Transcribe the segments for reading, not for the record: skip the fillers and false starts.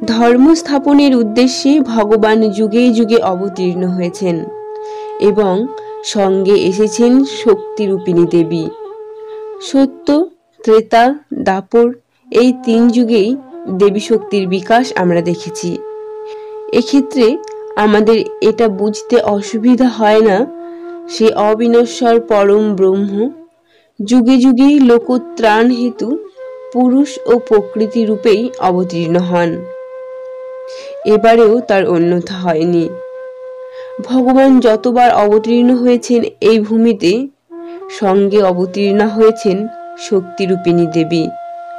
ধর্ম স্থাপনের উদ্দেশ্যে ভগবান যুগে যুগে অবতীর্ণ হয়েছেন এবং সঙ্গে এসেছেন শক্তিরূপিণী দেবী। সত্য, ত্রেতা, দাপর এই 3 যুগেই দেবী শক্তির বিকাশ আমরা দেখেছি। এক্ষেত্রে আমাদের এটা বুঝতে অসুবিধা হয় না, সে অবিনশ্বর পরম ব্রহ্ম যুগে যুগেই লোকত্রাণ হেতু পুরুষ ও প্রকৃতি রূপেই অবতীর্ণ হন। এবারেও তার অন্যথা হয়নি। ভগবান যতবার অবতীর্ণ হয়েছেন এই ভূমিতে, সঙ্গে অবতীর্ণা হয়েছেন শক্তিরূপিণী দেবী।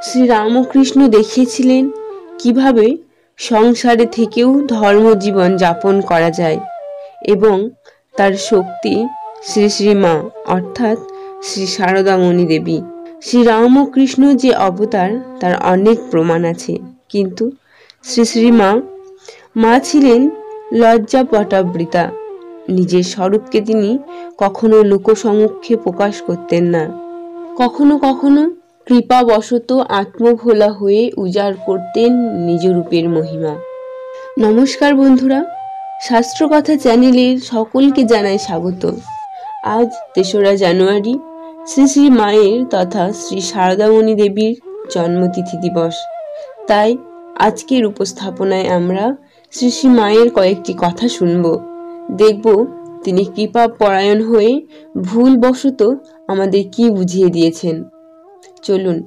শ্রীরামকৃষ্ণ দেখিয়েছিলেন কিভাবে সংসারে থেকেও ধর্মজীবন যাপন করা যায় এবং তার শক্তি শ্রী শ্রী মা অর্থাৎ শ্রী শারদামণি দেবী। শ্রীরামকৃষ্ণ যে অবতার তার অনেক প্রমাণ আছে, কিন্তু শ্রী শ্রী মা ছিলেন লজ্জাপটাবৃতা। নিজের স্বরূপকে তিনি কখনো লোকসমক্ষে প্রকাশ করতেন না। কখনো কখনো কৃপাবশত আত্মভোলা হয়ে উজাড় করতেন নিজ রূপের মহিমা। নমস্কার বন্ধুরা, শাস্ত্রকথা চ্যানেলের সকলকে জানাই স্বাগত। আজ 3রা জানুয়ারি শ্রী শ্রী মায়ের তথা শ্রী শারদামণি দেবীর জন্মতিথি দিবস। তাই আজকের উপস্থাপনায় আমরা শ্রী শ্রী মায়ের কয়েকটি কথা শুনব। দেখব তিনি কৃপা পরায়ণ হয়ে ভুলবশত আমাদের কি বুঝিয়ে দিয়েছেন। চলুন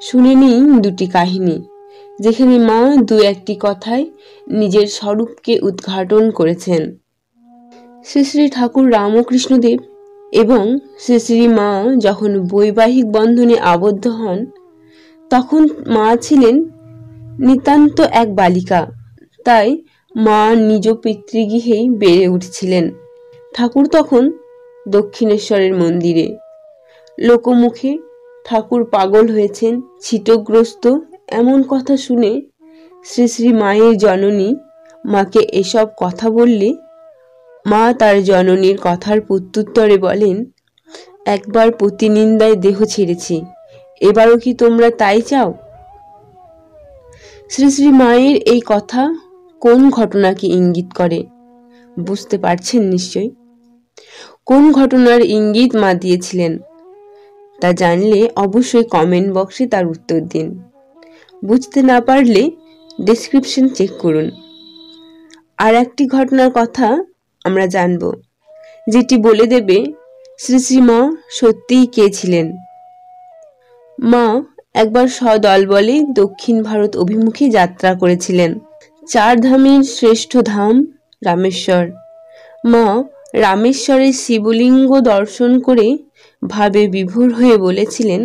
শুনে নিই 2টি কাহিনী, যেখানে মা 2-1টি কথায় নিজের স্বরূপকে উদ্ঘাটন করেছেন। শ্রী শ্রী ঠাকুর রামকৃষ্ণদেব এবং শ্রী শ্রী মা যখন বৈবাহিক বন্ধনে আবদ্ধ হন, তখন মা ছিলেন নিতান্ত এক বালিকা। তাই মা নিজ পিতৃগৃহেই বেড়ে উঠছিলেন। ঠাকুর তখন দক্ষিণেশ্বরের মন্দিরে। লোকমুখে ঠাকুর পাগল হয়েছেন, ছিটগ্রস্ত এমন কথা শুনে শ্রী শ্রী মায়ের জননী মাকে এসব কথা বললে মা তার জননীর কথার প্রত্যুত্তরে বলেন, একবার প্রতিনিন্দায় দেহ ছেড়েছি, এবারও কি তোমরা তাই চাও? শ্রী শ্রী মায়ের এই কথা কোন ঘটনাকে ইঙ্গিত করে বুঝতে পারছেন নিশ্চয়। কোন ঘটনার ইঙ্গিত মা দিয়েছিলেন তা জানলে অবশ্যই কমেন্ট বক্সে তার উত্তর দিন। বুঝতে না পারলে ডেসক্রিপশন চেক করুন। আর একটি ঘটনার কথা আমরা জানব, যেটি বলে দেবে শ্রী শ্রী মা সত্যিই কে ছিলেন। মা একবার সদলবলে দক্ষিণ ভারত অভিমুখে যাত্রা করেছিলেন। 4 ধামের শ্রেষ্ঠ ধাম রামেশ্বর। মা রামেশ্বরের শিবলিঙ্গ দর্শন করে ভাবে বিভোর হয়ে বলেছিলেন,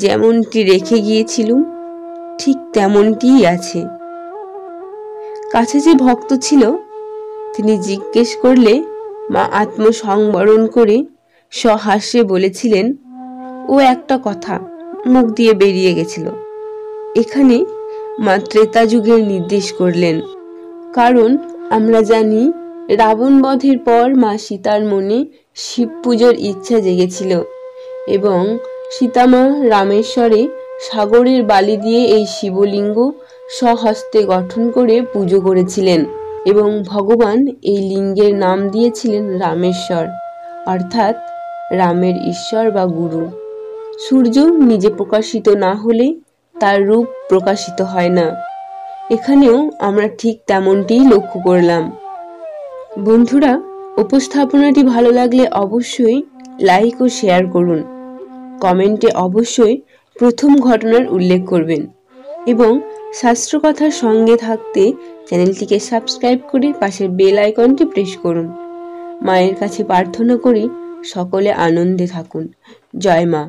যেমনটি রেখে গিয়েছিলুম ঠিক তেমনটিই আছে। কাছে যে ভক্ত ছিল তিনি জিজ্ঞেস করলে মা আত্মসংবরণ করে সহাস্যে বলেছিলেন, ও একটা কথা মুখ দিয়ে বেরিয়ে গেছিল। এখানে মা ত্রেতা যুগের নির্দেশ করলেন, কারণ আমরা জানি রাবণ বধের পর মা সীতার মনে শিব পুজোর ইচ্ছা জেগেছিল এবং সীতামা রামেশ্বরে সাগরের বালি দিয়ে এই শিবলিঙ্গ স্বহস্তে গঠন করে পুজো করেছিলেন এবং ভগবান এই লিঙ্গের নাম দিয়েছিলেন রামেশ্বর, অর্থাৎ রামের ঈশ্বর বা গুরু। সূর্য নিজে প্রকাশিত না হলে তার রূপ প্রকাশিত হয় না। এখানেও আমরা ঠিক তেমনটিই লক্ষ্য করলাম। বন্ধুরা, উপস্থাপনাটি ভালো লাগলে অবশ্যই লাইক ও শেয়ার করুন। কমেন্টে অবশ্যই প্রথম ঘটনার উল্লেখ করবেন এবং শাস্ত্রকথার সঙ্গে থাকতে চ্যানেলটিকে সাবস্ক্রাইব করে পাশের বেল আইকনটি প্রেস করুন। মায়ের কাছে প্রার্থনা করি সকলে আনন্দে থাকুন। জয় মা।